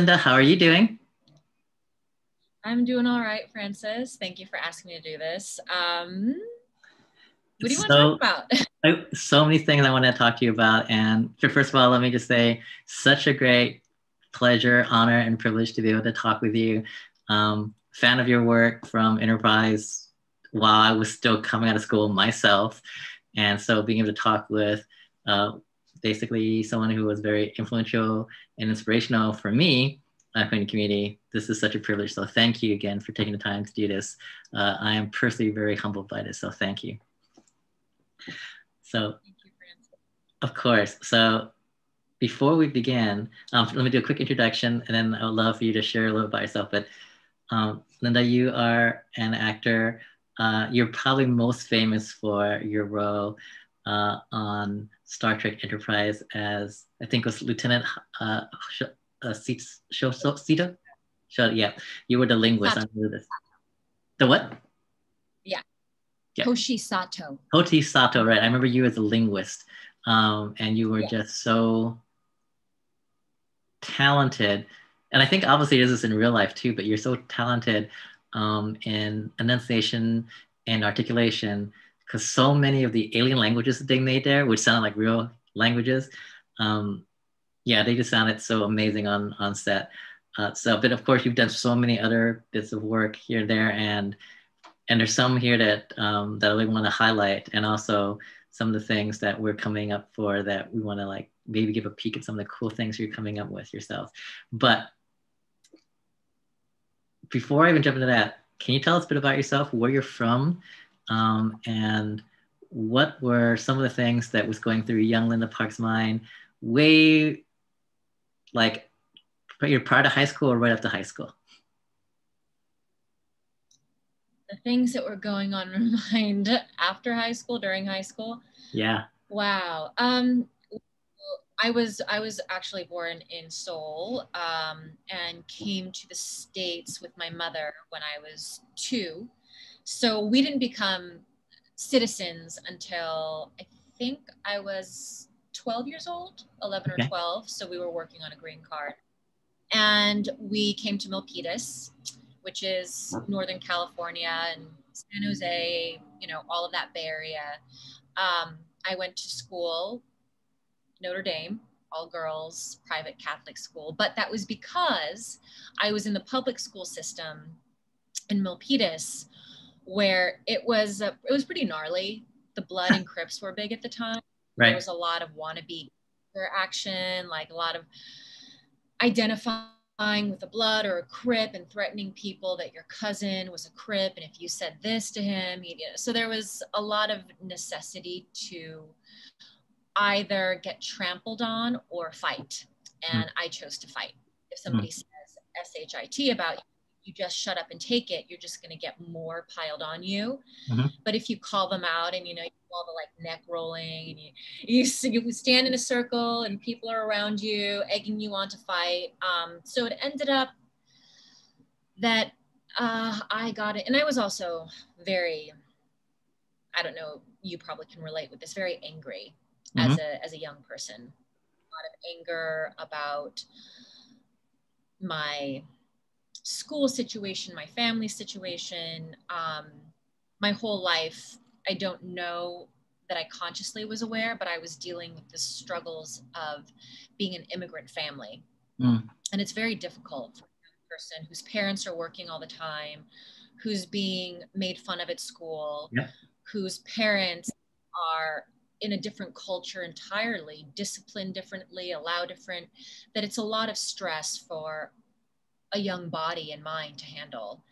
Linda. How are you doing? I'm doing all right, Francis. Thank you for asking me to do this. What do you want to talk So, about? so many things I want to talk to you about. And first of all, let me just say, such a great pleasure, honor, and privilege to be able to talk with you. Fan of your work from Enterprise while I was still coming out of school myself. And so being able to talk with uh, basically someone who was very influential and inspirational for me in the community, this is such a privilege. So thank you again for taking the time to do this. I am personally very humbled by this. So thank you. So, Thank you, Francis. of course. So before we begin, let me do a quick introduction, and then I would love for you to share a little about yourself. But Linda, you are an actor. You're probably most famous for your role on Star Trek Enterprise as, I think it was Lieutenant Sito? Yeah, you were the linguist. I remember this. The what? Yeah. Yeah. Hoshi Sato. Hoti Sato, right? I remember you as a linguist, and you were just so talented. And I think obviously this is in real life too, but you're so talented in enunciation and articulation, because so many of the alien languages that they made there, which sound like real languages, yeah, they just sounded so amazing on set. But of course, you've done so many other bits of work here and there, and there's some here that that I really want to highlight, and also some of the things that we're coming up for that we want to like maybe give a peek at some of the cool things you're coming up with yourself. But before I even jump into that, can you tell us a bit about yourself, where you're from, and what were some of the things that was going through young Linda Park's mind way like you're prior to high school or right after high school? The things that were going on in my mind after high school, during high school. Yeah. Wow. I was actually born in Seoul and came to the States with my mother when I was 2. So we didn't become citizens until I think I was 12 years old, 11 or 12. So we were working on a green card. And we came to Milpitas, which is Northern California and San Jose, you know, all of that Bay Area. I went to school, Notre Dame, all girls, private Catholic school. But that was because I was in the public school system in Milpitas, where it was pretty gnarly. The Blood and Crips were big at the time. Right. There was a lot of wannabe action, like a lot of identifying with a Blood or a Crip and threatening people that your cousin was a Crip, and if you said this to him, so there was a lot of necessity to either get trampled on or fight, and I chose to fight. If somebody says SHIT about you, you just shut up and take it. You're just going to get more piled on you. But if you call them out and, you know, you do all the like neck rolling and you stand in a circle and people are around you, egging you on to fight. So it ended up that I got it. And I was also very, I don't know, you probably can relate with this, very angry as a young person. A lot of anger about my school situation, my family situation, my whole life. I don't know that I consciously was aware, but I was dealing with the struggles of being an immigrant family. And it's very difficult for a young person whose parents are working all the time, who's being made fun of at school, whose parents are in a different culture entirely, disciplined differently, allow different, that it's a lot of stress for a young body and mind to handle.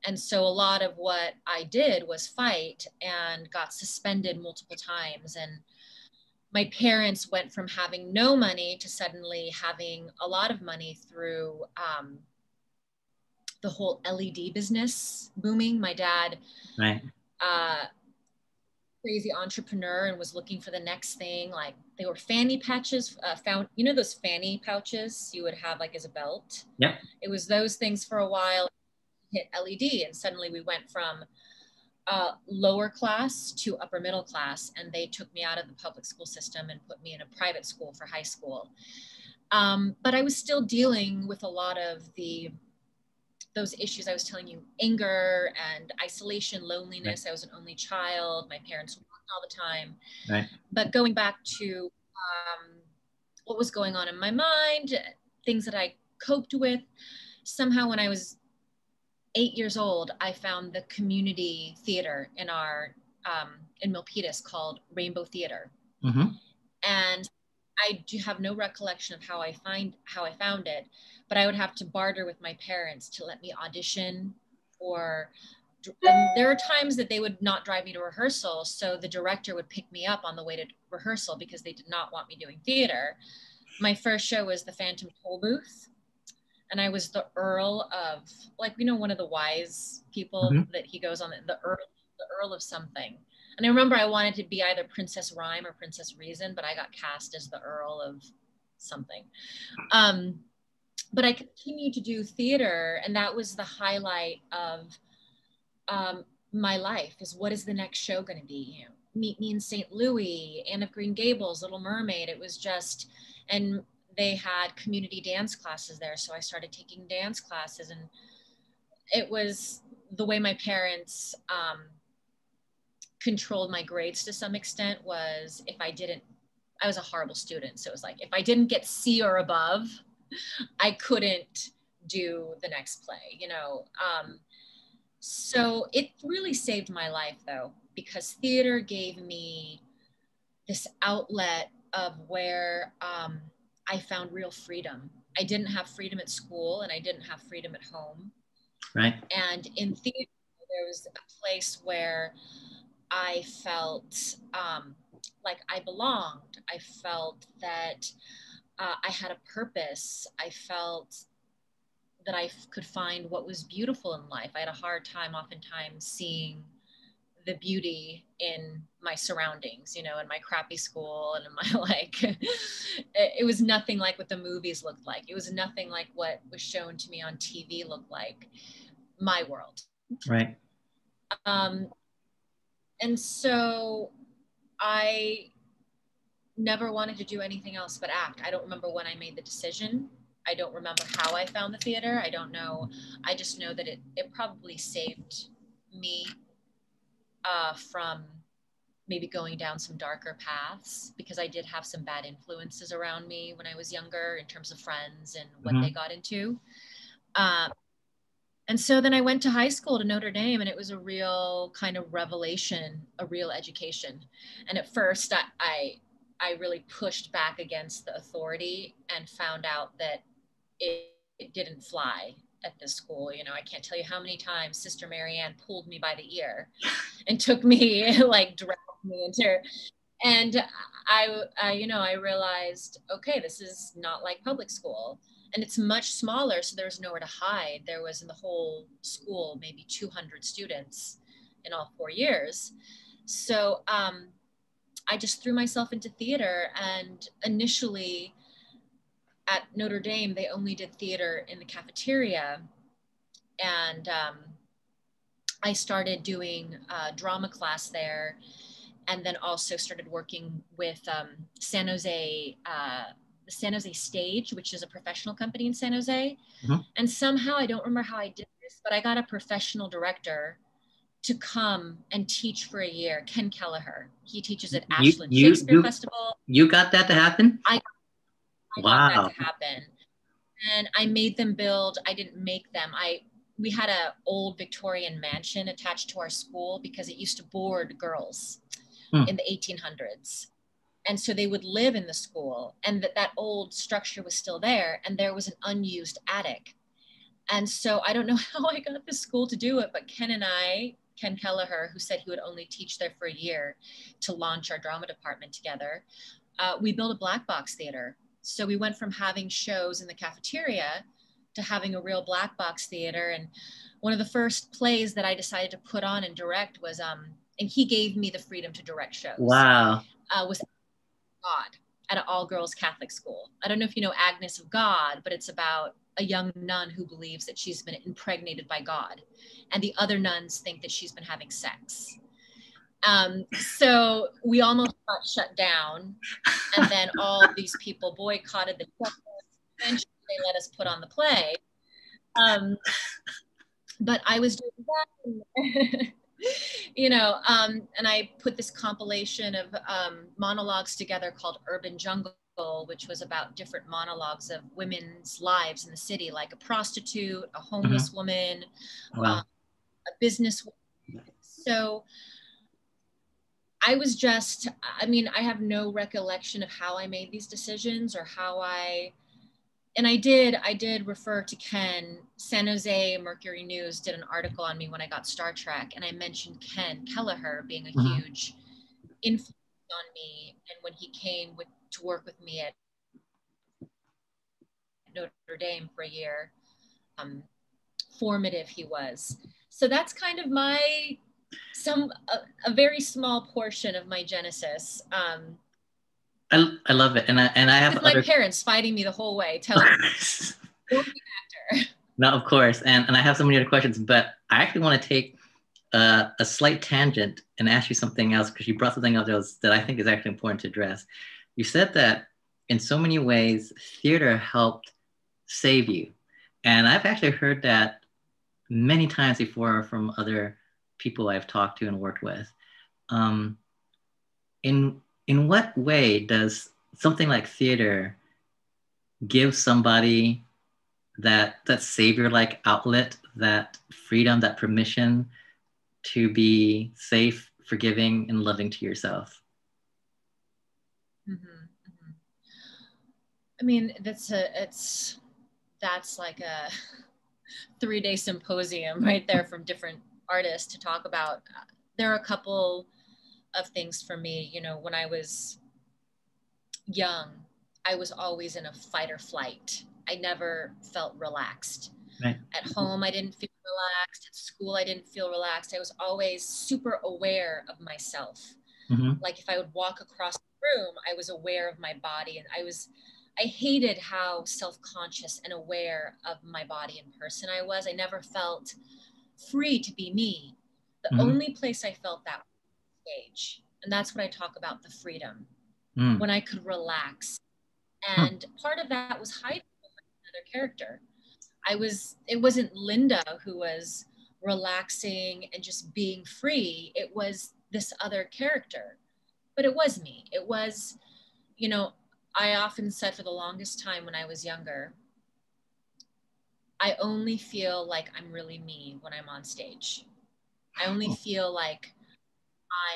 And so a lot of what I did was fight and got suspended multiple times. And my parents went from having no money to suddenly having a lot of money through the whole LED business booming. My dad, crazy entrepreneur, and was looking for the next thing. Like they were fanny patches, you know, those fanny pouches you would have like as a belt. Yeah. It was those things for a while, hit LED, and suddenly we went from lower class to upper middle class, and they took me out of the public school system and put me in a private school for high school. But I was still dealing with a lot of those issues I was telling you, anger and isolation, loneliness. I was an only child. My parents worked all the time. Right. But going back to what was going on in my mind, things that I coped with, somehow when I was 8 years old, I found the community theater in our in Milpitas called Rainbow Theater. Mm-hmm. And I do have no recollection of how I found it, but I would have to barter with my parents to let me audition, and there were times that they would not drive me to rehearsal, so the director would pick me up on the way to rehearsal because they did not want me doing theater. My first show was the Phantom Tollbooth, and I was the Earl of, like, one of the wise people that he goes on, the Earl of something. And I remember I wanted to be either Princess Rhyme or Princess Reason, but I got cast as the Earl of something. But I continued to do theater, and that was the highlight of my life, is what is the next show going to be? Meet Me in St. Louis, Anne of Green Gables, Little Mermaid. It was just, and they had community dance classes there. So I started taking dance classes, and it was the way my parents controlled my grades to some extent was I was a horrible student. So it was like, if I didn't get C or above, I couldn't do the next play, So it really saved my life though, because theater gave me this outlet of where I found real freedom. I didn't have freedom at school, and I didn't have freedom at home. Right. And in theater, there was a place where I felt like I belonged. I felt that I had a purpose. I felt that I could find what was beautiful in life. I had a hard time oftentimes seeing the beauty in my surroundings, in my crappy school and in my it was nothing like what the movies looked like. It was nothing like what was shown to me on TV looked like my world. Right. And so I never wanted to do anything else but act. I don't remember when I made the decision. I don't remember how I found the theater. I don't know. I just know that it probably saved me from maybe going down some darker paths, because I did have some bad influences around me when I was younger in terms of friends and what they got into. And so then I went to high school, to Notre Dame, and it was a real kind of revelation, a real education. And at first I really pushed back against the authority and found out that it didn't fly at this school. I can't tell you how many times Sister Marianne pulled me by the ear and took me, dragged me into, and I realized, okay, this is not like public school. And it's much smaller, so there was nowhere to hide. There was, in the whole school, maybe 200 students in all 4 years. So I just threw myself into theater. And initially at Notre Dame, they only did theater in the cafeteria. And I started doing a drama class there, and then also started working with San Jose, the San Jose Stage, which is a professional company in San Jose. And somehow, I don't remember how I did this, but I got a professional director to come and teach for a year, Ken Kelleher. He teaches at Ashland Shakespeare Festival. You got that to happen? I got that to happen. And I made them build, I didn't make them. We had an old Victorian mansion attached to our school because it used to board girls in the 1800s. And so they would live in the school, and that old structure was still there, and there was an unused attic. And so I don't know how I got the school to do it, but Ken Kelleher, who said he would only teach there for a year to launch our drama department together, we built a black box theater. So we went from having shows in the cafeteria to having a real black box theater. And one of the first plays that I decided to put on and direct was, and he gave me the freedom to direct shows. Wow. Was God at an all-girls Catholic school. I don't know if you know Agnes of God, but it's about a young nun who believes that she's been impregnated by God, and the other nuns think that she's been having sex. So we almost got shut down, and then all these people boycotted the show. eventually they let us put on the play. But I was doing that. And I put this compilation of monologues together called Urban Jungle, which was about different monologues of women's lives in the city, like a prostitute, a homeless woman, Wow. a business woman. So I have no recollection of how I made these decisions or I did refer to Ken. San Jose Mercury News did an article on me when I got Star Trek, and I mentioned Ken Kelleher being a huge influence on me. And when he came to work with me at Notre Dame for a year, formative he was. So that's kind of a very small portion of my genesis. I love it, and I have with my parents fighting me the whole way, telling me, "Don't be an actor." No, of course, and I have so many other questions, but I actually want to take a slight tangent and ask you something else, because you brought something up that I think is actually important to address. You said that in so many ways, theater helped save you, and I've actually heard that many times before from other people I've talked to and worked with. In what way does something like theater give somebody that savior-like outlet, that freedom, that permission to be safe, forgiving, and loving to yourself? I mean, that's like a 3-day symposium right there from different artists to talk about. There are a couple of things for me. When I was young, I was always in a fight or flight. I never felt relaxed. Right. At home, I didn't feel relaxed. At school, I didn't feel relaxed. I was always super aware of myself. Like if I would walk across the room, I was aware of my body, and I hated how self-conscious and aware of my body and person I was. I never felt free to be me. The only place I felt that was stage. And that's what I talk about, the freedom, when I could relax. And part of that was hiding another character. It wasn't Linda who was relaxing and just being free. It was this other character, but it was me. It was, I often said for the longest time when I was younger, I only feel like I'm really me when I'm on stage. I only feel like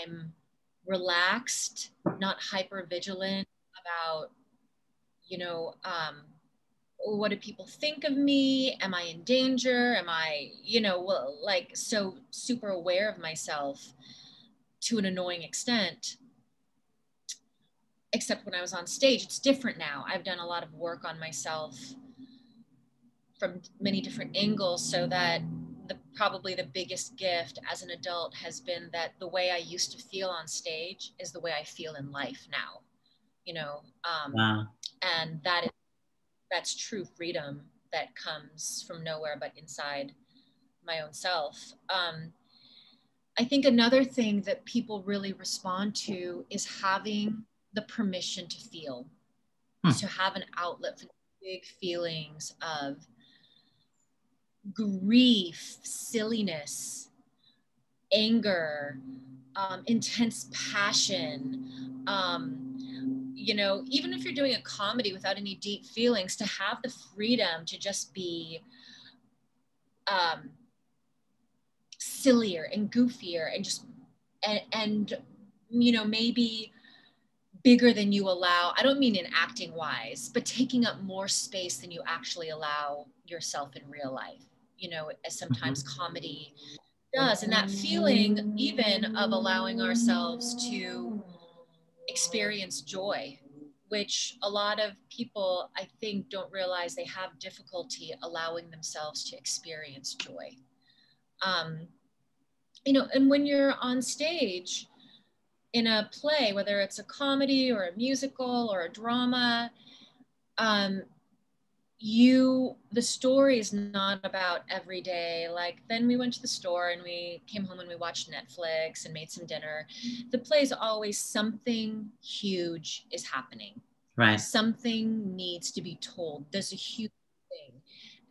I'm relaxed, not hyper vigilant about, what do people think of me? Am I in danger? Am I, so super aware of myself to an annoying extent. Except when I was on stage, it's different now. I've done a lot of work on myself from many different angles, so that probably the biggest gift as an adult has been that the way I used to feel on stage is the way I feel in life now, Wow. And that's true freedom that comes from nowhere but inside my own self. I think another thing that people really respond to is having the permission to feel, to have an outlet for big feelings of grief, silliness, anger, intense passion. Even if you're doing a comedy without any deep feelings, to have the freedom to just be sillier and goofier and just and maybe bigger than you allow. I don't mean in acting wise, but taking up more space than you actually allow yourself in real life, as sometimes comedy does. And that feeling even of allowing ourselves to experience joy, which a lot of people, I think, don't realize they have difficulty allowing themselves to experience joy. And when you're on stage in a play, whether it's a comedy or a musical or a drama, the story is not about every day. Like, then we went to the store and we came home and we watched Netflix and made some dinner. The play is always something huge is happening. Right. Something needs to be told. There's a huge thing.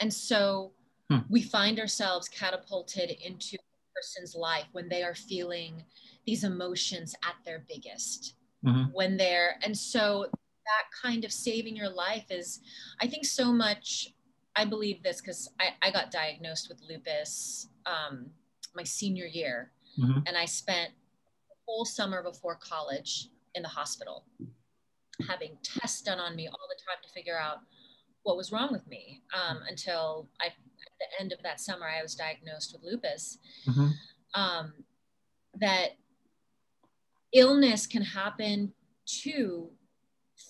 And so Hmm. we find ourselves catapulted into a person's life when they are feeling these emotions at their biggest. Mm-hmm. And so that kind of saving your life is, I think, so much. I believe this because I got diagnosed with lupus my senior year. Mm-hmm. And I spent the whole summer before college in the hospital, having tests done on me all the time to figure out what was wrong with me, until at the end of that summer, I was diagnosed with lupus. Mm-hmm. That illness can happen too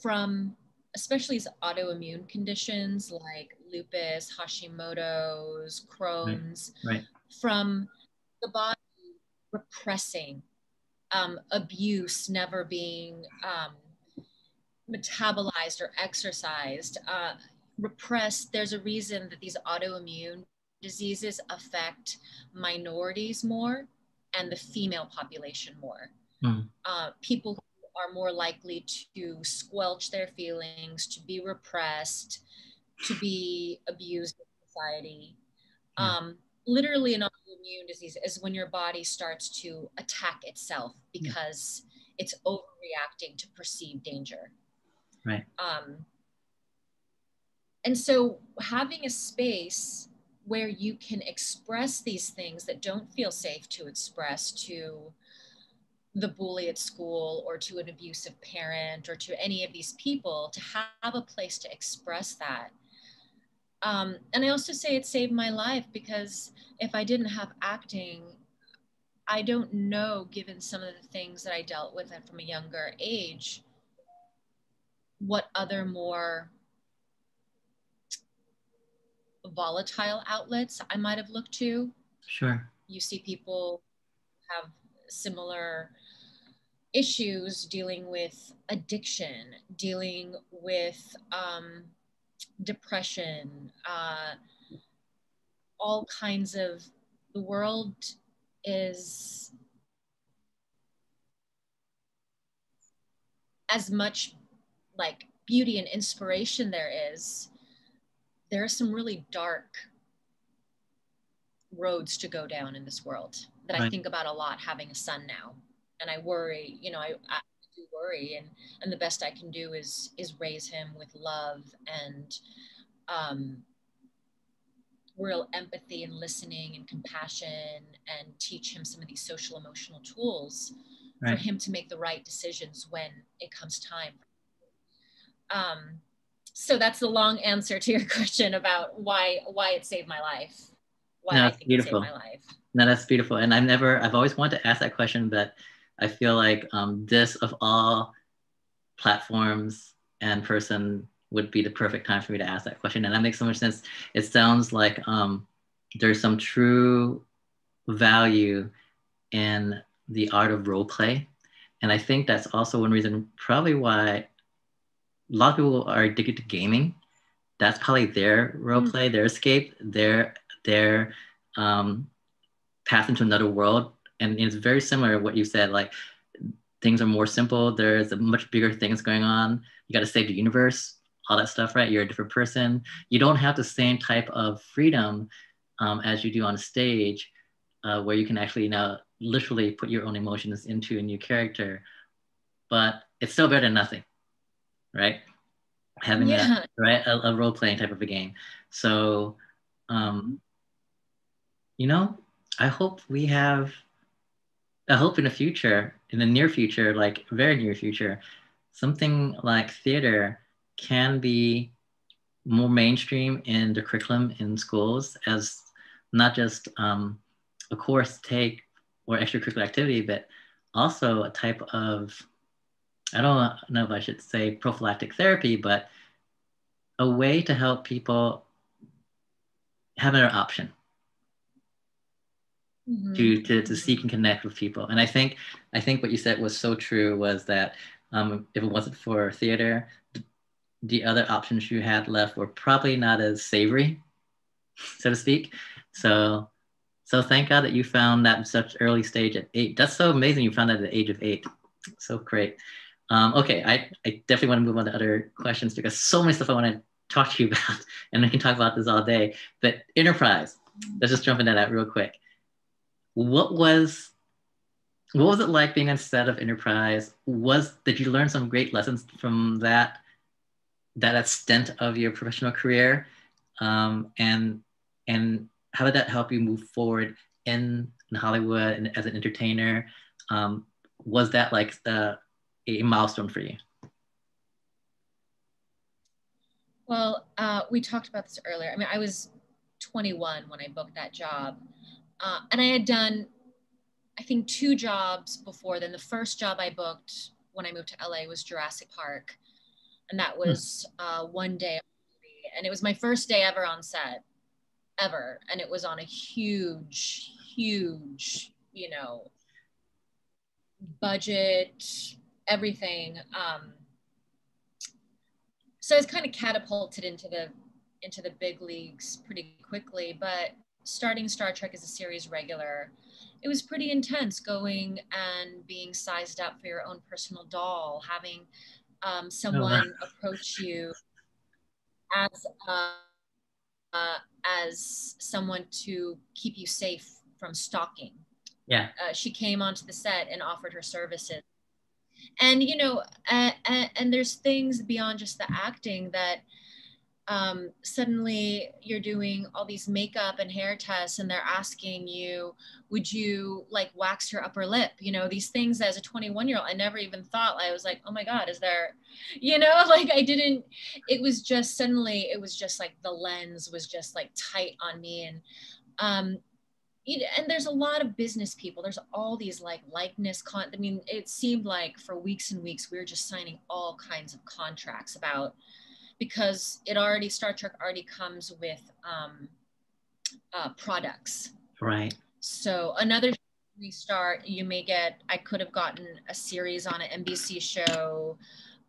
from, especially as autoimmune conditions like lupus, Hashimoto's, Crohn's, right. From the body repressing abuse, never being metabolized or exercised, repressed. There's a reason that these autoimmune diseases affect minorities more and the female population more. Mm. People who are more likely to squelch their feelings, to be repressed, to be abused in society. Yeah. Literally, an autoimmune disease is when your body starts to attack itself because it's overreacting to perceived danger. Right. And so having a space where you can express these things that don't feel safe to express to the bully at school or to an abusive parent or to any of these people, to have a place to express that. And I also say it saved my life, because if I didn't have acting, I don't know, given some of the things that I dealt with from a younger age, what other more volatile outlets I might have looked to. Sure. You see people have similar issues dealing with addiction, dealing with depression, all kinds of, the world is as much like beauty and inspiration there are some really dark roads to go down in this world that I think about a lot, having a son now. And I worry, I do worry, and the best I can do is raise him with love and real empathy and listening and compassion, and teach him some of these social emotional tools for him to make the right decisions when it comes time. So that's the long answer to your question about why it saved my life. No, that's beautiful. It saved my life. No, that's beautiful. And I've always wanted to ask that question, but I feel like this, of all platforms and person, would be the perfect time for me to ask that question. And that makes so much sense. It sounds like there's some true value in the art of role play. And I think that's also one reason probably why a lot of people are addicted to gaming. That's probably their role play, their escape, their path into another world. And it's very similar to what you said, like things are more simple. There's a much bigger things going on. You got to save the universe, all that stuff, right? You're a different person. You don't have the same type of freedom as you do on stage, where you can actually now literally put your own emotions into a new character, but it's still better than nothing, right? Having a role-playing type of a game. So, I hope in the future, in the near future, like very near future, something like theater can be more mainstream in the curriculum in schools, as not just a course take or extracurricular activity, but also a type of, I don't know if I should say prophylactic therapy, but a way to help people have another option to seek and connect with people. And I think what you said was so true, was that if it wasn't for theater, the other options you had left were probably not as savory, so to speak. So thank God that you found that at such early stage at 8. That's so amazing you found that at the age of 8. So great. Okay, I definitely want to move on to other questions because so many stuff I want to talk to you about, and we can talk about this all day. But Enterprise, let's just jump into that real quick. What was what was it like being on set of Enterprise? Did you learn some great lessons from that extent of your professional career? And how did that help you move forward in Hollywood and as an entertainer? Was that like a milestone for you? Well, we talked about this earlier. I mean, I was 21 when I booked that job. And I had done, I think, 2 jobs before then. The first job I booked when I moved to LA was Jurassic Park. And that was one day. And it was my first day ever on set, ever. And it was on a huge, huge, budget, everything. So I was kind of catapulted into the big leagues pretty quickly. But starting Star Trek as a series regular, it was pretty intense going and being sized up for your own personal doll, having someone approach you as as someone to keep you safe from stalking. Yeah. She came onto the set and offered her services. And, and there's things beyond just the acting that suddenly you're doing all these makeup and hair tests and they're asking you, would you like wax your upper lip? These things as a 21-year-old, I never even thought. I was like, oh my God, is there, like I didn't, it was just suddenly, it was just like the lens was just like tight on me. And there's a lot of business people. There's all these like likeness I mean, it seemed like for weeks and weeks, we were just signing all kinds of contracts because Star Trek already comes with products. Right. So another restart, I could have gotten a series on an NBC show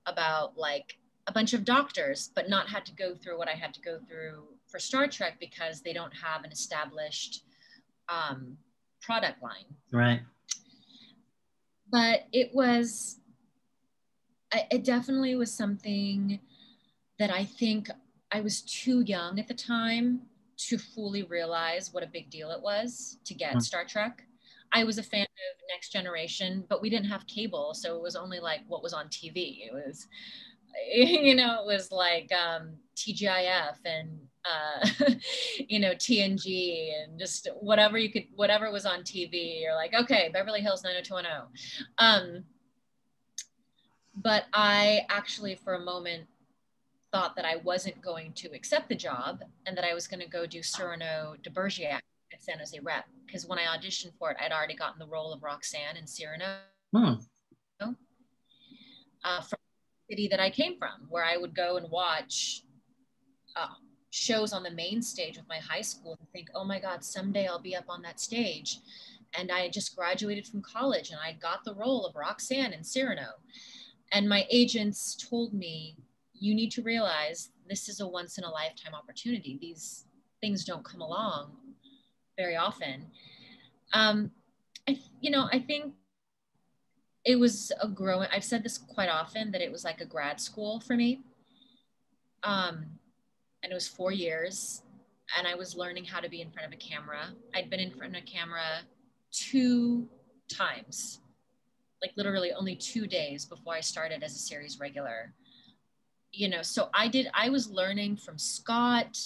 about like a bunch of doctors, but not had to go through what I had to go through for Star Trek because they don't have an established product line. Right. But it definitely was something that I think I was too young at the time to fully realize what a big deal it was to get Star Trek. I was a fan of Next Generation, but we didn't have cable, so it was only like what was on TV. It was, it was like TGIF and TNG and just whatever was on TV. You're like, okay, Beverly Hills 90210. But I actually, for a moment, thought that I wasn't going to accept the job and that I was going to go do Cyrano de Bergerac at San Jose Rep. Because when I auditioned for it, I'd already gotten the role of Roxanne in Cyrano. From the city that I came from, where I would go and watch shows on the main stage with my high school and think, oh my God, someday I'll be up on that stage. And I had just graduated from college and I got the role of Roxanne in Cyrano. And my agents told me, you need to realize this is a once in a lifetime opportunity. These things don't come along very often. I think it was I've said this quite often, that it was like a grad school for me. And it was 4 years and I was learning how to be in front of a camera. I'd been in front of a camera 2 times, like literally only 2 days before I started as a series regular. So I was learning from Scott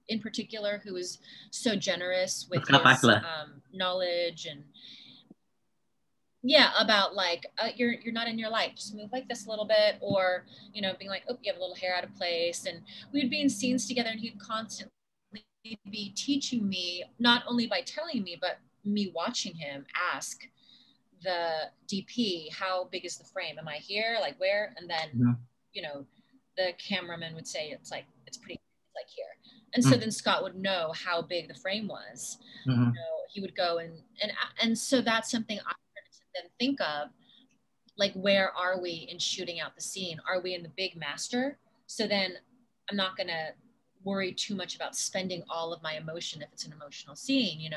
in particular, who was so generous with his knowledge and about like, you're not in your light, just move like this a little bit, or, being like, oh, you have a little hair out of place. And we'd be in scenes together and he'd constantly be teaching me, not only by telling me, but me watching him ask the DP, how big is the frame? Am I here? Like where? And then, the cameraman would say, it's pretty like here. And so then Scott would know how big the frame was. He would go and so that's something I started to then think of, like, where are we in shooting out the scene? Are we in the big master? So then I'm not going to worry too much about spending all of my emotion if it's an emotional scene,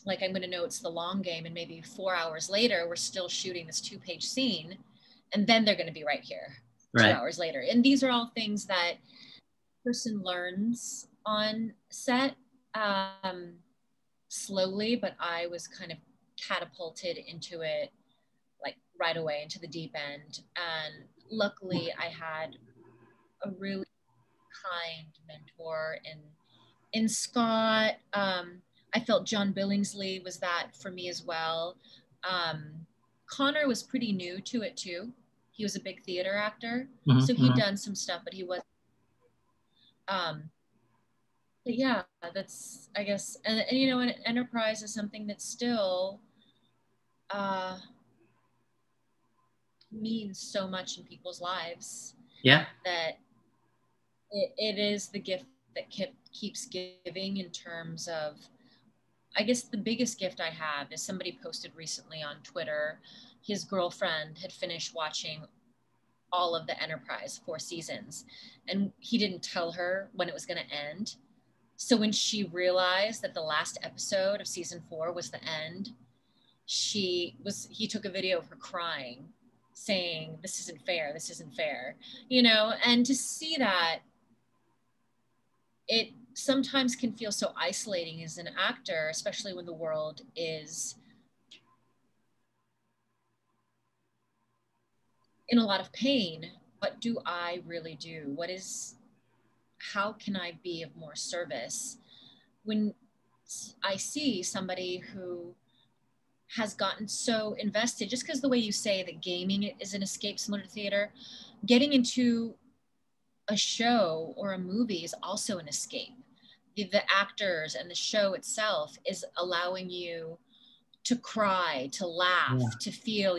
like I'm going to know it's the long game, and maybe 4 hours later we're still shooting this 2-page scene, and then they're going to be right here 2 hours later. And these are all things that person learns on set, slowly, but I was kind of catapulted into it like right away, into the deep end. And luckily I had a really kind mentor in Scott. I felt John Billingsley was that for me as well. Connor was pretty new to it too. He was a big theater actor, so he'd done some stuff, but he was but yeah, that's, I guess, and you know, an enterprise is something that still means so much in people's lives. Yeah. That it is the gift that keeps giving, in terms of, I guess the biggest gift I have is somebody posted recently on Twitter, his girlfriend had finished watching all of the Enterprise 4 seasons, and he didn't tell her when it was going to end. So when she realized that the last episode of season 4 was the end, he took a video of her crying, saying, this isn't fair, you know. And to see that, it sometimes can feel so isolating as an actor, especially when the world is in a lot of pain. What do I really do? How can I be of more service? When I see somebody who has gotten so invested, just because the way you say that gaming is an escape similar to theater, getting into a show or a movie is also an escape. The actors and the show itself is allowing you to cry, to laugh, to feel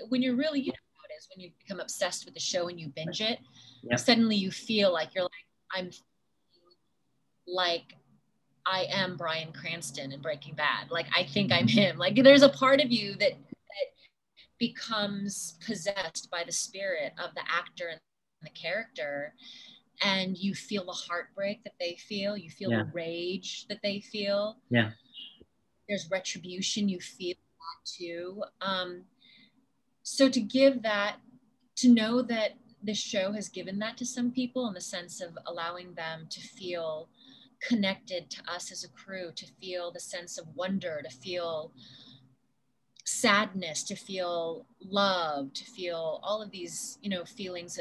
when you're really, you know how it is when you become obsessed with the show and you binge it, suddenly you feel like you're like I am Bryan Cranston in Breaking Bad. Like, I think I'm him. Like, there's a part of you that becomes possessed by the spirit of the actor and the character, and you feel the heartbreak that they feel. You feel the rage that they feel. Yeah. There's retribution. You feel that too. So to give that, to know that the show has given that to some people, in the sense of allowing them to feel connected to us as a crew, to feel the sense of wonder, to feel sadness, to feel love, to feel all of these, you know, feelings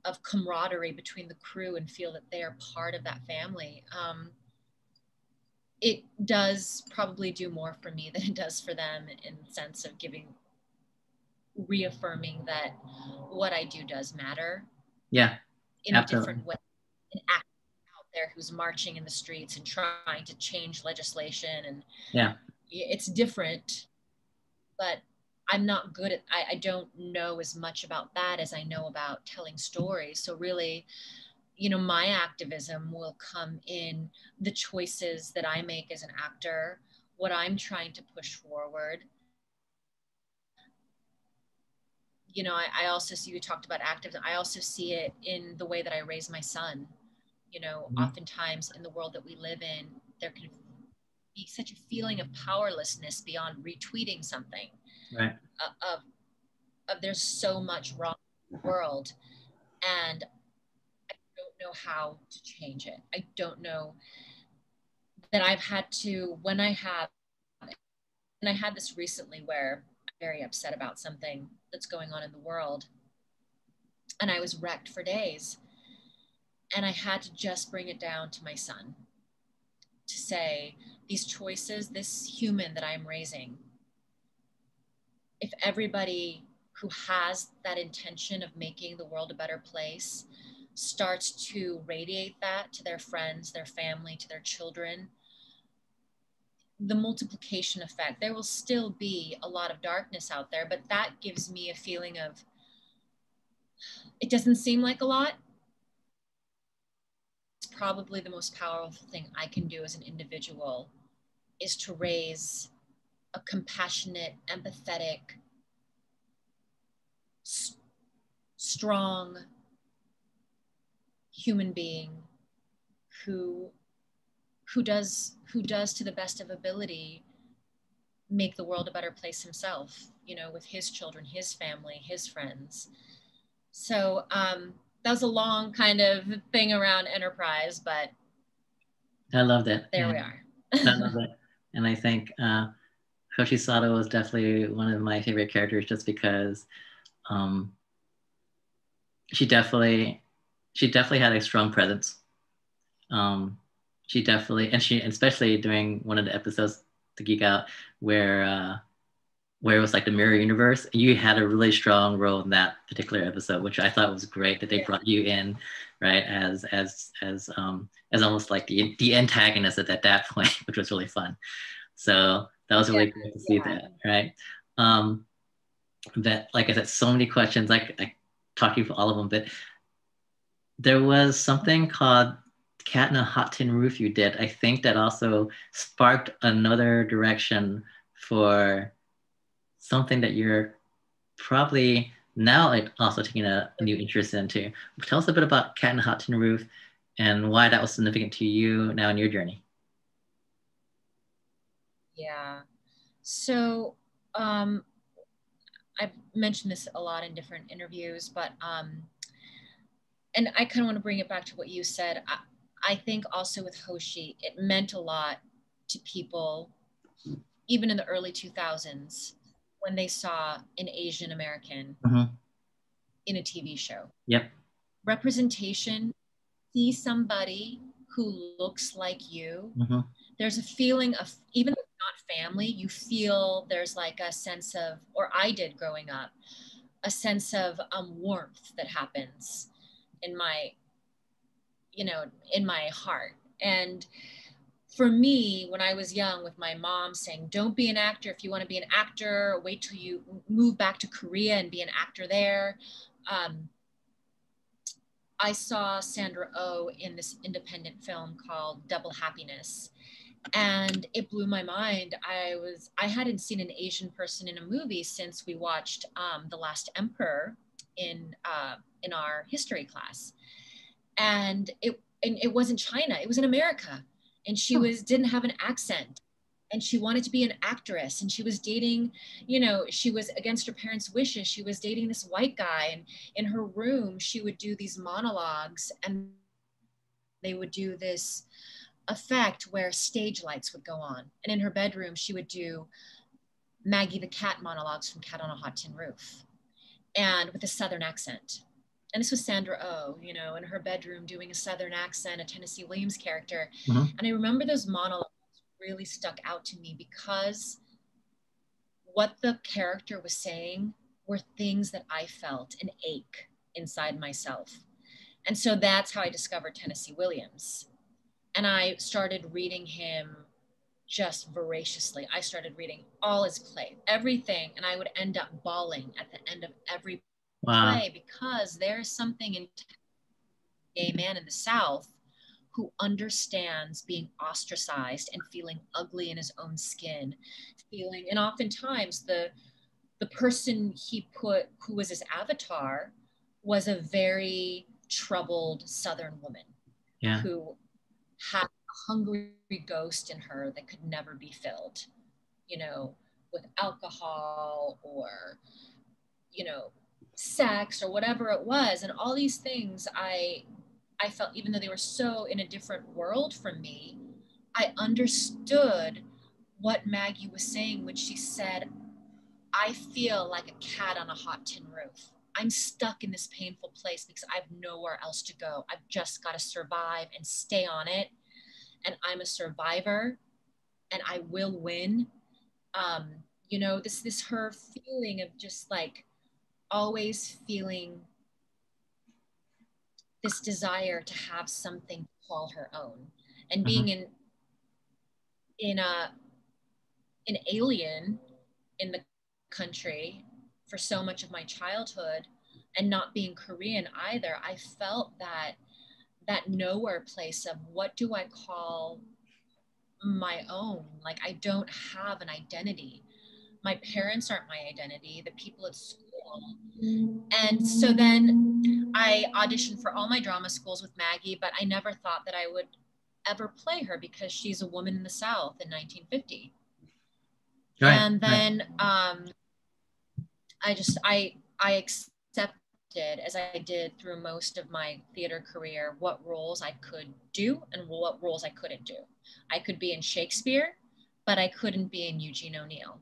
of camaraderie between the crew, and feel that they are part of that family. It does probably do more for me than it does for them, in the sense of reaffirming that what I do does matter. Yeah, in absolutely. A different way. An actor out there who's marching in the streets and trying to change legislation, and it's different, but I'm not good at, I don't know as much about that as I know about telling stories. So really, you know, my activism will come in the choices that I make as an actor, what I'm trying to push forward. You know, I also see, you talked about activism, I also see it in the way that I raise my son. You know, oftentimes in the world that we live in, there can be such a feeling of powerlessness beyond retweeting something. Right. Of there's so much wrong in the world, and I don't know how to change it. I don't know that I've had to, and I had this recently where I'm very upset about something that's going on in the world, and I was wrecked for days, and I had to just bring it down to my son, to say, these choices, this human that I'm raising, if everybody who has that intention of making the world a better place starts to radiate that to their friends, their family, to their children, the multiplication effect, there will still be a lot of darkness out there, but that gives me a feeling of, it doesn't seem like a lot. It's probably the most powerful thing I can do as an individual, is to raise a compassionate, empathetic, strong human being who does to the best of ability make the world a better place himself, you know, with his children, his family, his friends. So that was a long kind of thing around Enterprise, but I loved it. There we are. I love it. And I think Hoshi Sato was definitely one of my favorite characters just because she definitely had a strong presence. She definitely, and especially during one of the episodes to Geek Out where it was like the mirror universe, you had a really strong role in that particular episode, which I thought was great that they brought you in, right, as almost like the antagonist at that point, which was really fun. So that was really great to see that, right? That, like I said, so many questions. I talked to you for all of them, but there was something called Cat in a Hot Tin Roof you did. I think that also sparked another direction for something that you're probably now like also taking a new interest into. Tell us a bit about Cat in a Hot Tin Roof and why that was significant to you now in your journey. Yeah. So I've mentioned this a lot in different interviews, but and I kind of want to bring it back to what you said. I think also with Hoshi, it meant a lot to people, even in the early 2000s, when they saw an Asian American in a TV show. Yep. Representation, see somebody who looks like you. There's a feeling of, even though it's not family, you feel there's like a sense of, or I did growing up, a sense of warmth that happens in my, you know, in my heart. And for me, when I was young, with my mom saying, don't be an actor. If you want to be an actor, wait till you move back to Korea and be an actor there. I saw Sandra Oh in this independent film called Double Happiness, and it blew my mind. I hadn't seen an Asian person in a movie since we watched The Last Emperor in our history class. And it wasn't China, it was in America. And she didn't have an accent, and she wanted to be an actress, and she was dating, you know, she was against her parents' wishes. She was dating this white guy, and in her room, she would do these monologues, and they would do this effect where stage lights would go on. And in her bedroom, she would do Maggie the Cat monologues from Cat on a Hot Tin Roof, and with a Southern accent. And this was Sandra Oh, you know, in her bedroom doing a Southern accent, a Tennessee Williams character. And I remember those monologues really stuck out to me because what the character was saying were things that I felt an ache inside myself. And so that's how I discovered Tennessee Williams. And I started reading him just voraciously. I started reading all his play, everything, and I would end up bawling at the end of every play, because there's something in a gay man in the South who understands being ostracized and feeling ugly in his own skin, and oftentimes the person he put, who was his avatar, was a very troubled Southern woman who had a hungry ghost in her that could never be filled, you know, with alcohol or, you know, sex or whatever it was. And all these things I felt, even though they were so in a different world from me, I understood what Maggie was saying when she said, I feel like a cat on a hot tin roof. I'm stuck in this painful place because I have nowhere else to go. I've just got to survive and stay on it. And I'm a survivor and I will win. You know, this her feeling of just like always feeling this desire to have something to call her own, and being an alien in the country for so much of my childhood, and not being Korean either. I felt that nowhere place of, what do I call my own? Like, I don't have an identity. My parents aren't my identity, the people at school. And so then I auditioned for all my drama schools with Maggie, but I never thought that I would ever play her because she's a woman in the South in 1950. Right. And then I accepted, as I did through most of my theater career, what roles I could do and what roles I couldn't do. I could be in Shakespeare, but I couldn't be in Eugene O'Neill.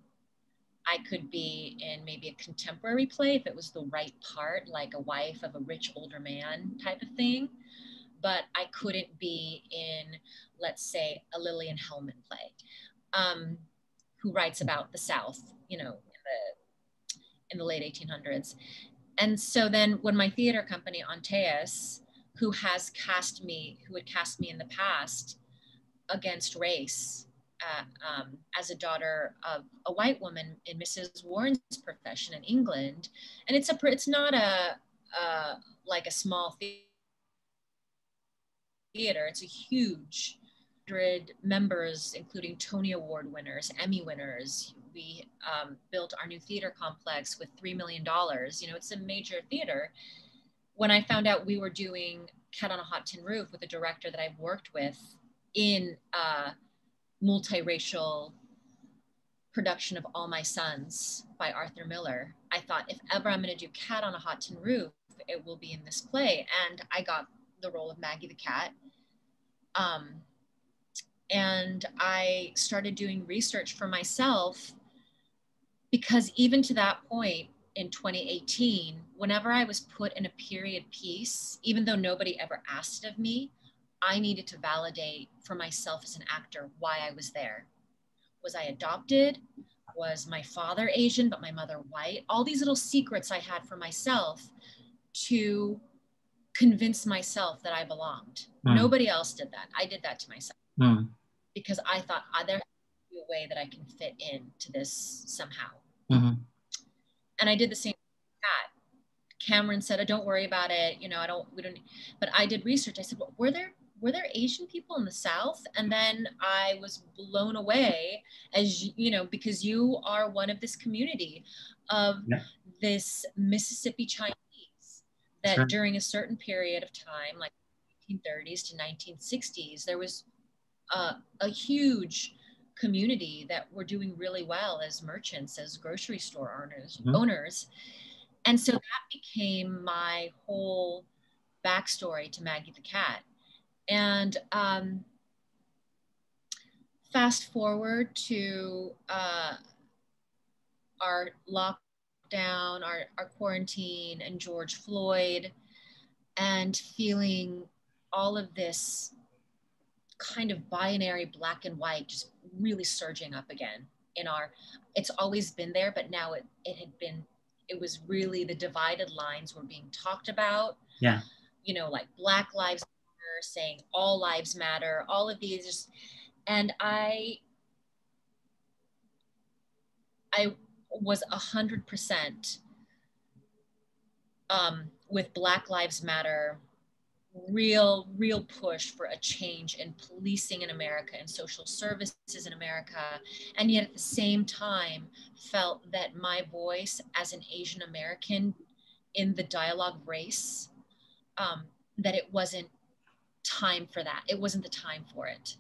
I could be in maybe a contemporary play if it was the right part, like a wife of a rich older man type of thing. But I couldn't be in, let's say, a Lillian Hellman play, who writes about the South, you know, in the late 1800s. And so then when my theater company, Antaeus, who had cast me in the past against race, as a daughter of a white woman in Mrs. Warren's profession in England, and it's not like a small theater. It's a huge 100 members, including Tony Award winners, Emmy winners. We built our new theater complex with $3 million. You know, it's a major theater. When I found out we were doing Cat on a Hot Tin Roof with a director that I've worked with in multiracial production of All My Sons by Arthur Miller, I thought, if ever I'm going to do Cat on a Hot Tin Roof, it will be in this play. And I got the role of Maggie the Cat. And I started doing research for myself, because even to that point in 2018, whenever I was put in a period piece, even though nobody ever asked of me, I needed to validate for myself as an actor why I was there. Was I adopted? Was my father Asian, but my mother white? All these little secrets I had for myself to convince myself that I belonged. Nobody else did that. I did that to myself. Because I thought there has to be a way that I can fit into this somehow. And I did the same with Cat. Cameron said, "Oh, don't worry about it. You know, we don't." But I did research. I said, well, were there Asian people in the South? And then I was blown away, as you know, because you are one of this community of this Mississippi Chinese that during a certain period of time, like 1930s to 1960s, there was a huge community that were doing really well as merchants, as grocery store owners. And so that became my whole backstory to Maggie the Cat. And fast forward to our lockdown, our quarantine, and George Floyd, and feeling all of this kind of binary black and white just really surging up again in it's always been there, but now it was really, the divided lines were being talked about. Yeah. You know, like Black Lives Matter, saying all lives matter, all of these just, and I was 100% with Black Lives Matter, real push for a change in policing in America and social services in America. And yet at the same time felt that my voice as an Asian American in the dialogue race, that it wasn't time for that. It wasn't the time for it.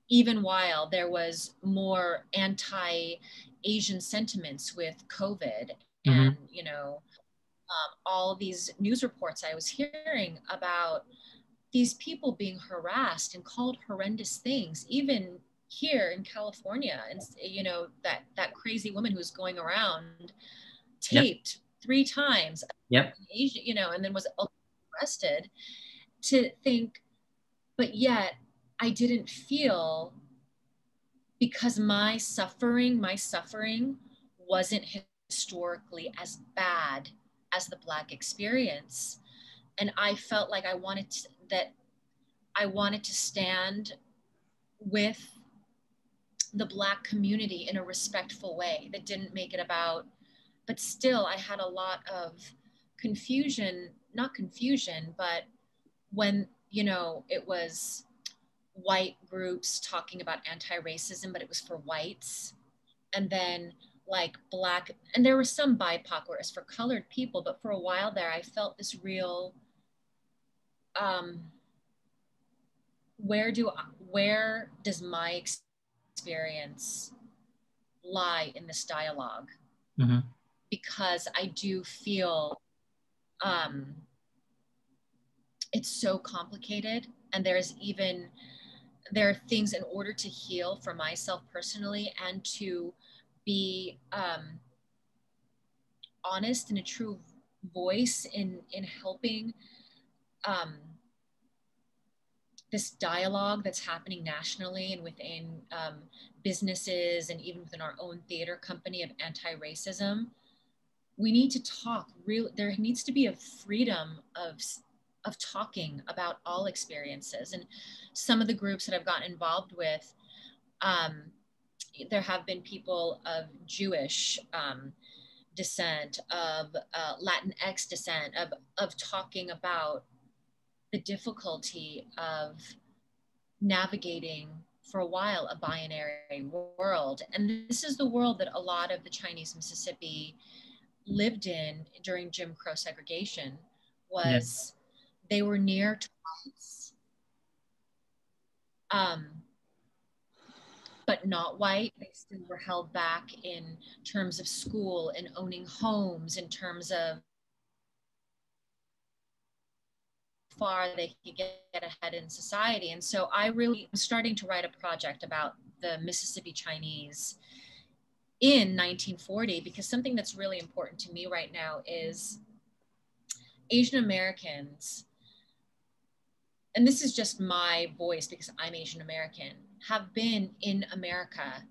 Even while there was more anti-Asian sentiments with COVID and, you know, all these news reports I was hearing about these people being harassed and called horrendous things, even here in California. And, you know, that crazy woman who was going around taped 3 times, you know, and then was arrested, to think, but yet I didn't feel, because my suffering wasn't historically as bad as the Black experience. And I felt like I wanted to stand with the Black community in a respectful way that didn't make it about, but still I had a lot of not confusion, but when, you know, it was white groups talking about anti-racism, but it was for whites. And then like Black, and there were some BIPOC where it's for colored people, but for a while there, I felt this real, where does my experience lie in this dialogue, Mm-hmm. because I do feel it's so complicated, and there are things in order to heal for myself personally and to be honest and a true voice in helping this dialogue that's happening nationally and within businesses and even within our own theater company of anti-racism. We need to talk. There needs to be a freedom of talking about all experiences. And some of the groups that I've gotten involved with, there have been people of Jewish descent, of Latinx descent, of talking about the difficulty of navigating for a while a binary world. And this is the world that a lot of the Chinese Mississippi lived in during Jim Crow segregation. Was They were near to whites, but not white. They still were held back in terms of school and owning homes, in terms of far they could get ahead in society. And so I really am starting to write a project about the Mississippi Chinese in 1940, because something that's really important to me right now is Asian Americans, and this is just my voice because I'm Asian American, have been in America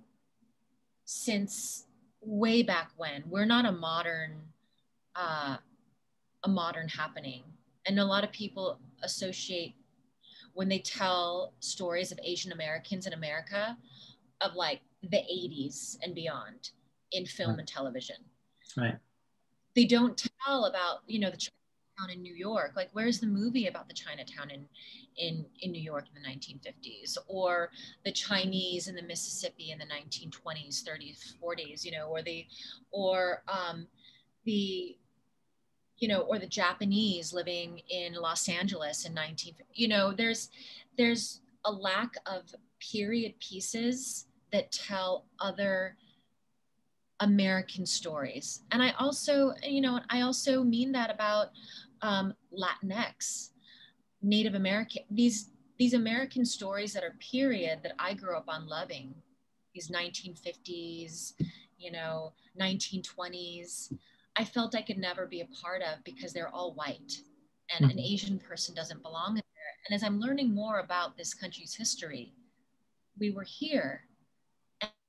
since way back when. We're not a modern happening. And a lot of people associate, when they tell stories of Asian Americans in America, of like the 80s and beyond in film and television. Right. They don't tell about, the Chinatown in New York. Like, where's the movie about the Chinatown in New York in the 1950s, or the Chinese in the Mississippi in the 1920s, 30s, 40s, or the Japanese living in Los Angeles in 1950. There's a lack of period pieces that tell other American stories. And I also mean that about Latinx, Native American, these American stories that are period that I grew up on loving, these 1950s, 1920s. I felt I could never be a part of because they're all white and an Asian person doesn't belong in there. And as I'm learning more about this country's history, we were here,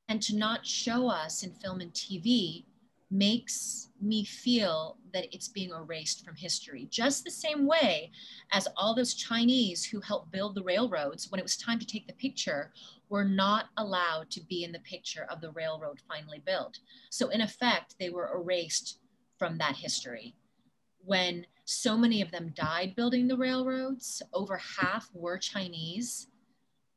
and to not show us in film and TV makes me feel that it's being erased from history. Just the same way as all those Chinese who helped build the railroads, when it was time to take the picture, were not allowed to be in the picture of the railroad finally built. So in effect, they were erased from that history. When so many of them died building the railroads, over half were Chinese,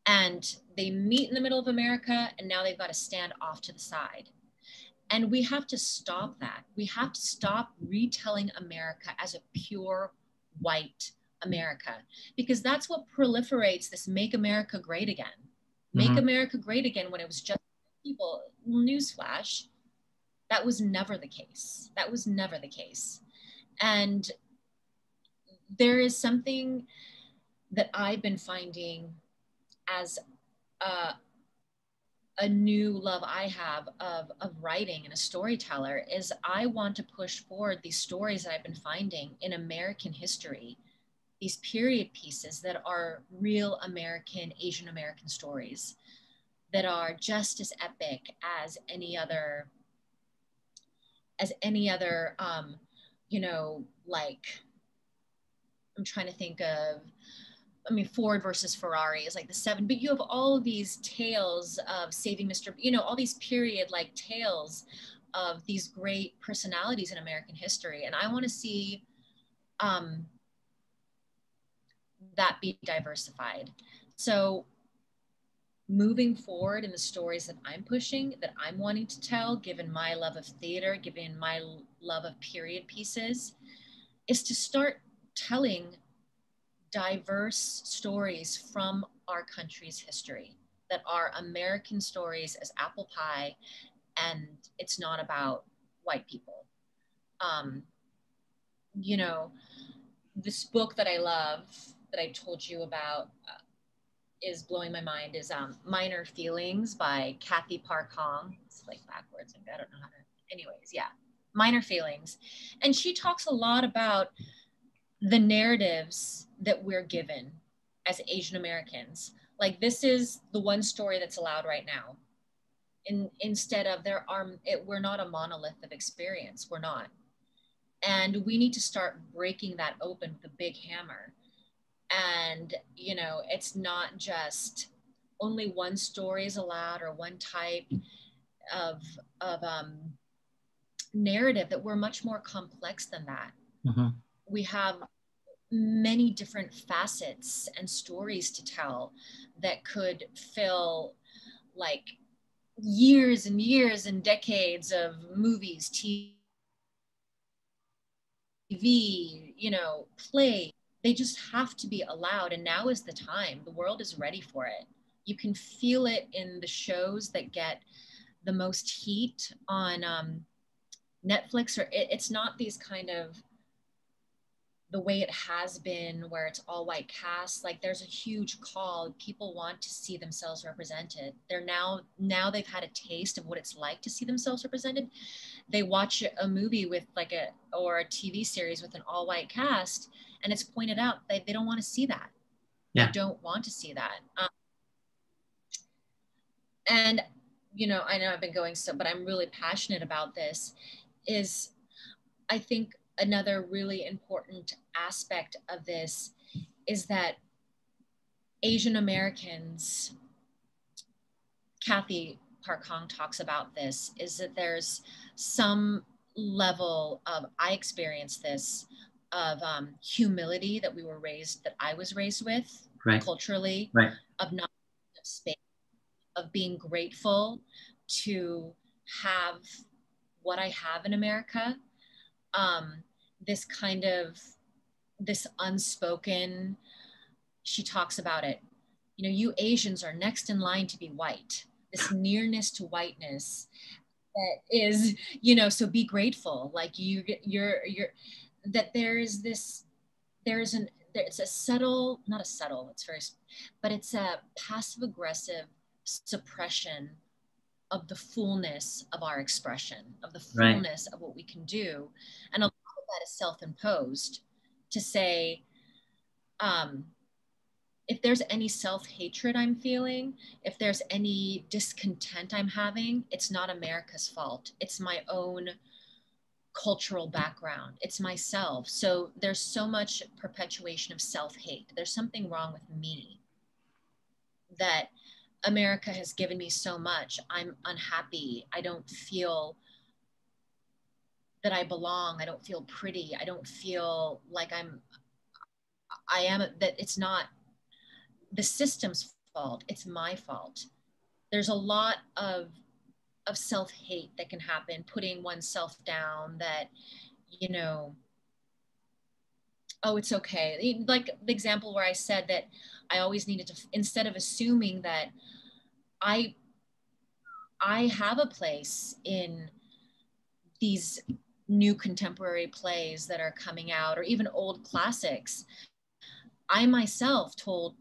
and they meet in the middle of America, and now they've got to stand off to the side. And we have to stop that. We have to stop retelling America as a pure white America, because that's what proliferates this Make America Great Again. Make America Great Again when it was just people. Newsflash, that was never the case. That was never the case. And there is something that I've been finding as a new love I have of writing and a storyteller, is I want to push forward these stories that I've been finding in American history, these period pieces that are real American, Asian American stories that are just as epic as any other, like, I'm trying to think of, Ford versus Ferrari is like the 7, but you have all of these tales of Saving Mr., all these period like tales of these great personalities in American history. And I want to see that be diversified. So moving forward in the stories that I'm pushing, that I'm wanting to tell, given my love of theater, given my love of period pieces, is to start telling diverse stories from our country's history that are American stories as apple pie, and it's not about white people. You know, this book that I love that I told you about is blowing my mind is Minor Feelings by Kathy Park Hong. It's like backwards, and I don't know how to, anyways, yeah. Minor Feelings. And she talks a lot about the narratives that we're given as Asian Americans. Like, this is the one story that's allowed right now. Instead of we're not a monolith of experience. We're not. And we need to start breaking that open with a big hammer. And, you know, it's not just only one story is allowed or one type of narrative, that we're much more complex than that. Mm-hmm. We have many different facets and stories to tell that could fill like years and years and decades of movies, TV, you know, play. They just have to be allowed. And now is the time. The world is ready for it. You can feel it in the shows that get the most heat on Netflix, or it's not these kind of the way it has been where it's all white cast. Like, there's a huge call. People want to see themselves represented. They're now they've had a taste of what it's like to see themselves represented. They watch a movie with like a TV series with an all white cast, and it's pointed out they don't want to see that. Yeah. They don't want to see that. And, you know, I know I've been going but I'm really passionate about this. Is, I think, another really important aspect of this is that Asian Americans, Kathy Park Hong talks about this, is that there's some level of, I experienced this, of humility that I was raised with, right, culturally, right, of not enough space, of being grateful to have what I have in America. This unspoken, she talks about it, you know, you Asians are next in line to be white, this nearness to whiteness that is, you know, so be grateful. Like you're that it's a subtle, not a subtle, it's very, but it's a passive aggressive suppression of the fullness of our expression, of the fullness of what we can do. And a lot of that is self-imposed, to say, if there's any self-hatred I'm feeling, if there's any discontent I'm having, it's not America's fault. It's my own cultural background. It's myself. So there's so much perpetuation of self-hate. There's something wrong with me, that America has given me so much. I'm unhappy. I don't feel that I belong. I don't feel pretty. I don't feel like that it's not the system's fault. It's my fault. There's a lot of self-hate that can happen, putting oneself down, that, you know, oh, it's okay. Like the example where I said that I always needed to, instead of assuming that I have a place in these new contemporary plays that are coming out, or even old classics, I myself told,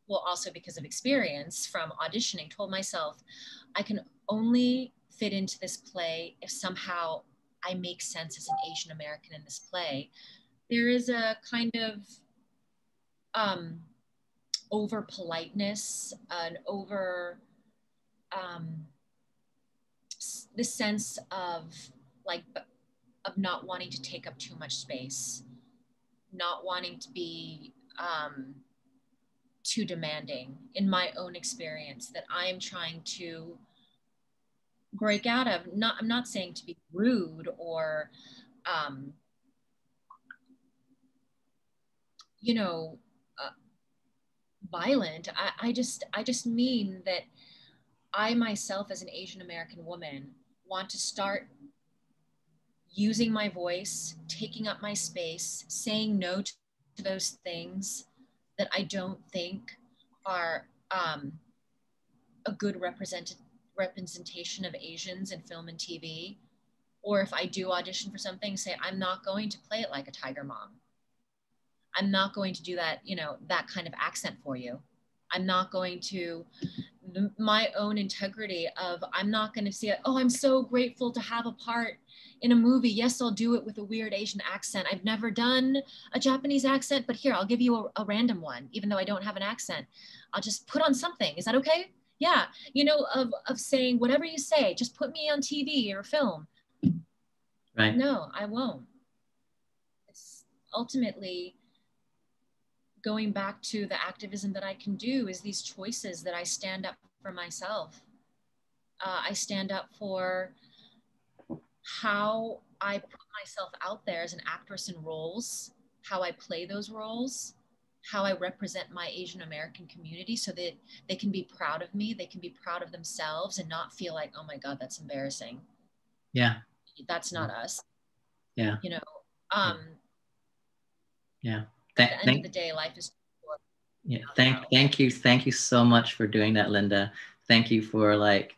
well, also because of experience from auditioning, told myself, I can only fit into this play if somehow I make sense as an Asian American in this play. There is a kind of over politeness, an over the sense of not wanting to take up too much space, not wanting to be too demanding, in my own experience, that I'm trying to break out of. I'm not saying to be rude or you know, violent. I just mean that I myself, as an Asian American woman, want to start using my voice, taking up my space, saying no to those things that I don't think are a good representation representation of Asians in film and TV. Or if I do audition for something, say, I'm not going to play it like a Tiger Mom. I'm not going to do that, you know, that kind of accent for you. I'm not going to, my own integrity of, I'm not going to see it, oh, I'm so grateful to have a part in a movie. Yes, I'll do it with a weird Asian accent. I've never done a Japanese accent, but here, I'll give you a random one, even though I don't have an accent. I'll just put on something. Is that okay? Yeah. You know, of saying, whatever you say, just put me on TV or film. Right. No, I won't. It's ultimately going back to the activism that I can do is these choices that I stand up for myself. I stand up for how I put myself out there as an actress in roles, how I play those roles, how I represent my Asian American community so that they can be proud of me, they can be proud of themselves and not feel like, oh my God, that's embarrassing. Yeah. That's not us. Yeah. You know, yeah. At the end of the day, life is short. Yeah. Thank you so much for doing that, Linda. Thank you for like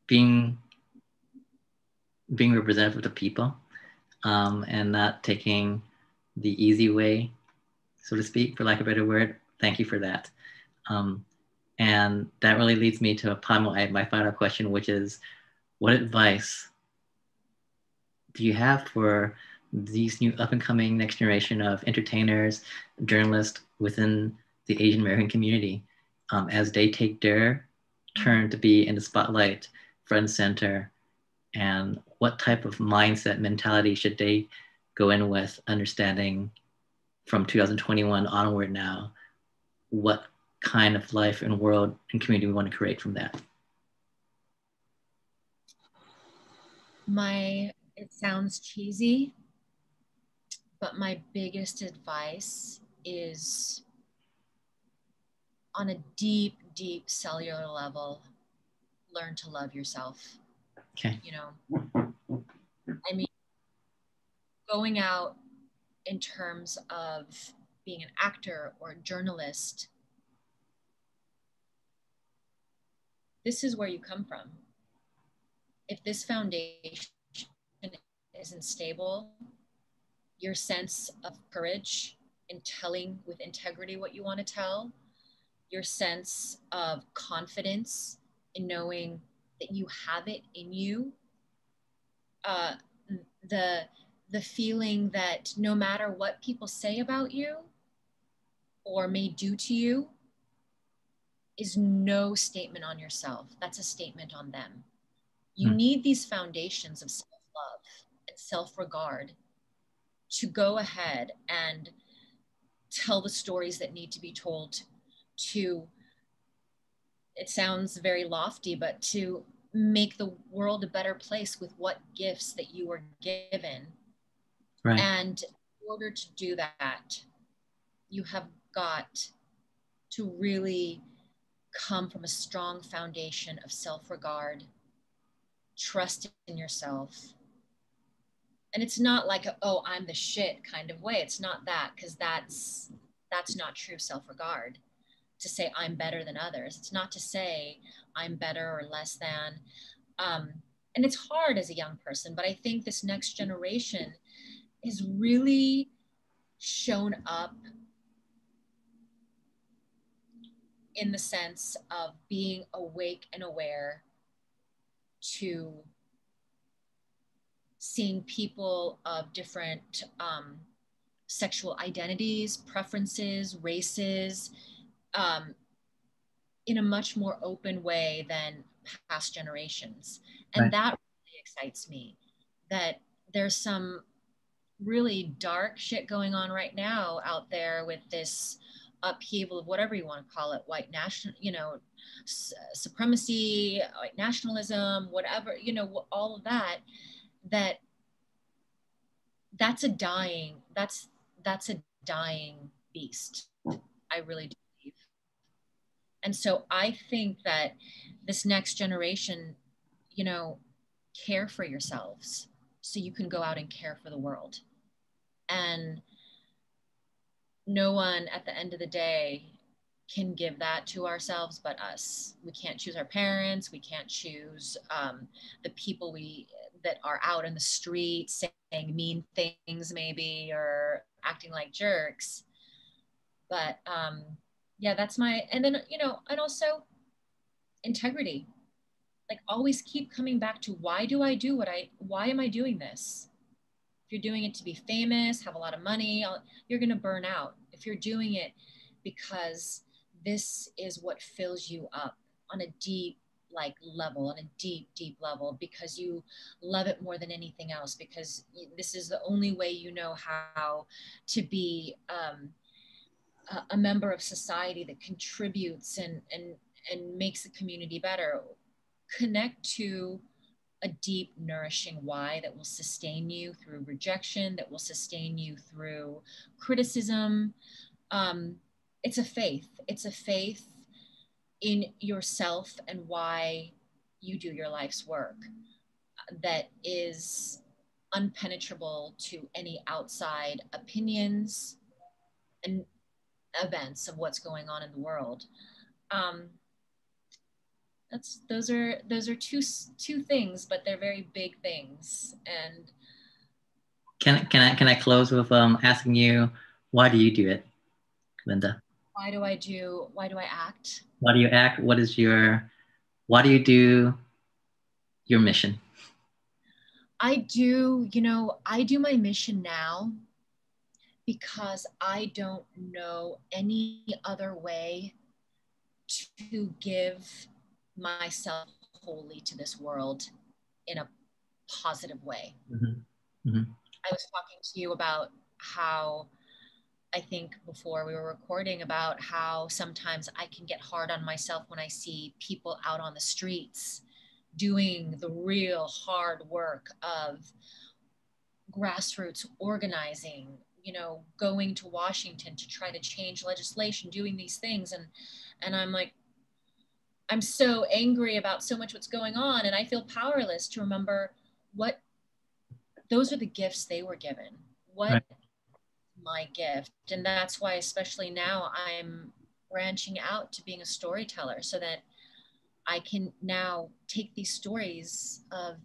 being representative of the people and not taking the easy way, so to speak, for lack of a better word. Thank you for that. And that really leads me to my final question, which is, what advice do you have for these new up-and-coming next generation of entertainers, journalists within the Asian American community as they take their turn to be in the spotlight, front and center, and what type of mindset, mentality should they go in with, understanding from 2021 onward now, what kind of life and world and community we want to create from that? It sounds cheesy, but my biggest advice is on a deep, deep cellular level, learn to love yourself. Okay. You know, I mean, going out in terms of being an actor or a journalist, this is where you come from. If this foundation isn't stable, your sense of courage in telling with integrity what you want to tell, your sense of confidence in knowing that you have it in you, the feeling that no matter what people say about you or may do to you is no statement on yourself. That's a statement on them. You need these foundations of self-love and self-regard to go ahead and tell the stories that need to be told, to, it sounds very lofty, but to make the world a better place with what gifts that you were given. Right. And in order to do that, you have got to really come from a strong foundation of self-regard, trust in yourself. And it's not like, oh, I'm the shit kind of way. It's not that, because that's not true self-regard, to say I'm better than others. It's not to say I'm better or less than. And it's hard as a young person, but I think this next generation is really shown up in the sense of being awake and aware to seeing people of different sexual identities, preferences, races, in a much more open way than past generations. And Right. that really excites me, that there's some really dark shit going on right now out there with this upheaval of whatever you want to call it, white national, supremacy, white nationalism, whatever, all of that, that's a dying beast. I really do believe. And so I think that this next generation, care for yourselves so you can go out and care for the world. And no one at the end of the day can give that to ourselves but us. We can't choose our parents. We can't choose the people that are out in the street saying mean things maybe, or acting like jerks. But yeah, that's my, and then, you know, and also integrity. Like, always keep coming back to, why do I do why am I doing this? If you're doing it to be famous, have a lot of money, you're going to burn out. If you're doing it because this is what fills you up on a deep level, on a deep level, because you love it more than anything else, because this is the only way you know how to be a member of society that contributes and makes the community better. Connect to a deep, nourishing why that will sustain you through rejection, that will sustain you through criticism. It's a faith. It's a faith in yourself and why you do your life's work that is unpenetrable to any outside opinions and events of what's going on in the world. Those are two things, but they're very big things. And can I close with asking you, why do you do it, Linda? Why do I act? Why do you act? Why do you do your mission? I do my mission now because I don't know any other way to give myself wholly to this world in a positive way. Mm-hmm. Mm-hmm. I was talking to you about how, I think before we were recording, about how sometimes I can get hard on myself when I see people out on the streets doing the real hard work of grassroots organizing, you know, going to Washington to try to change legislation, doing these things. And I'm like, I'm so angry about so much what's going on, and I feel powerless to remember what those are the gifts they were given. What right. My gift. And that's why, especially now, I'm branching out to being a storyteller, so that I can now take these stories of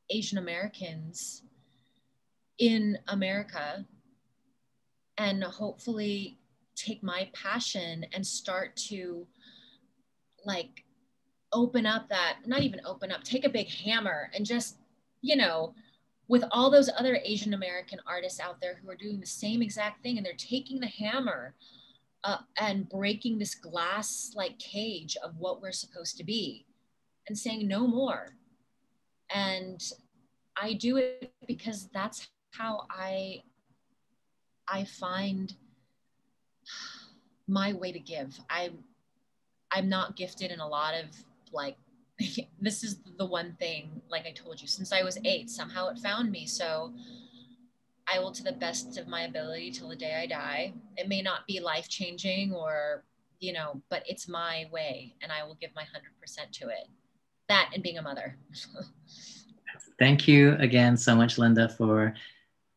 Asian Americans in America and hopefully take my passion and start to open up that, not even open up, take a big hammer and just, you know, with all those other Asian American artists out there who are doing the same exact thing, and they're taking the hammer and breaking this glass cage of what we're supposed to be and saying no more. And I do it because that's how I find my way to give. I'm not gifted in a lot of this is the one thing, like I told you, since I was 8, somehow it found me. So I will, to the best of my ability, till the day I die. It may not be life-changing or, you know, but it's my way, and I will give my 100% to it. That and being a mother. Thank you again so much, Linda, for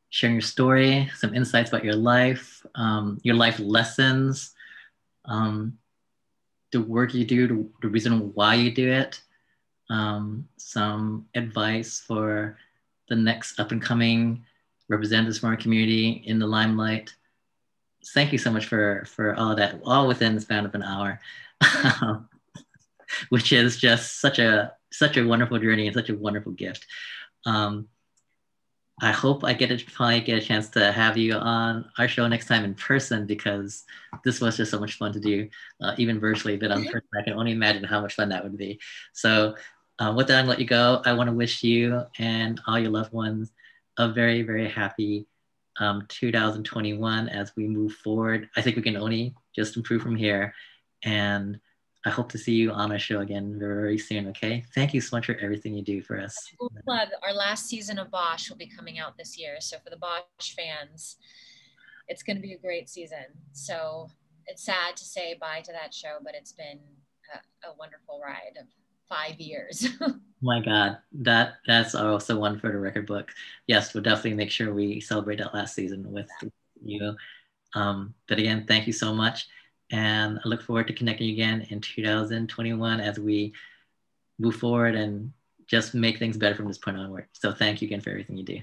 sharing your story, some insights about your life lessons, the work you do, the reason why you do it, some advice for the next up and coming representatives from our community in the limelight. Thank you so much for all of that, all within the span of an hour, which is just such a wonderful journey and such a wonderful gift. I hope I finally get a chance to have you on our show next time in person, because this was just so much fun to do, even virtually, but on person, I can only imagine how much fun that would be. So with that, I'm gonna let you go. I wanna wish you and all your loved ones a very, very happy 2021 as we move forward. I think we can only just improve from here. And I hope to see you on our show again very, very soon, okay? Thank you so much for everything you do for us. Our last season of Bosch will be coming out this year. So for the Bosch fans, it's gonna be a great season. So it's sad to say bye to that show, but it's been a wonderful ride of 5 years. Oh my God, that's also one for the record book. Yes, we'll definitely make sure we celebrate that last season with you. But again, thank you so much. And I look forward to connecting again in 2021 as we move forward and just make things better from this point onward. So thank you again for everything you do.